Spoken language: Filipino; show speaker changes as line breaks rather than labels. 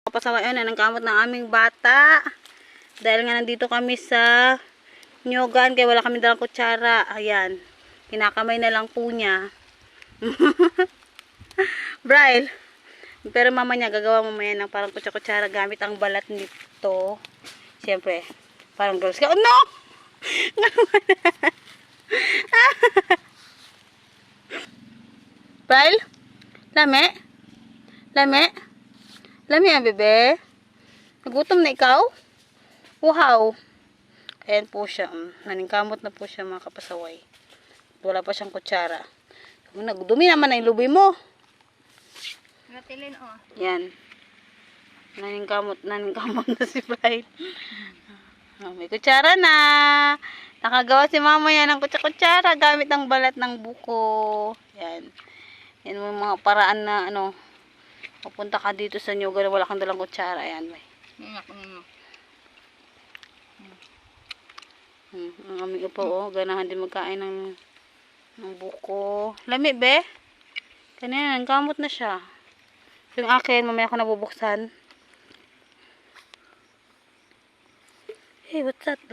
Kapasaway yun, ang kamot ng aming bata. Dahil nga nandito kami sa Nyogan, kaya wala kami dalang kutsara. Ayan. Kinakamay na lang po niya. Braille. Pero mama niya, gagawa mamaya ng parang kutsa-kutsara gamit ang balat nito. Siyempre, parang girls ka. Oh no! Braille? Lame? Lame? Lame yan, bebe? Nagutom na ikaw? Wow! Ayan po siya. Naningkamot na po siya mga kapasaway. Wala pa siyang kutsara. Nagdumi naman na yung lubi mo.
Natilin, oh.
Yan. Naningkamot na si Bright. May kutsara na. Nakagawa si mama yan ng kutsa-kutsara gamit ang balat ng buko. Yan. Yan yung mga paraan na ano. Pupunta ka dito sa Nyogan, wala kang dalang kutsara. Yan. Ang aming upo, oh. Ganahan din magkain ng buko. Lami, be? Kanina, nangkamot na siya. Yung akin, mamaya ko nabubuksan. Hey, what's that?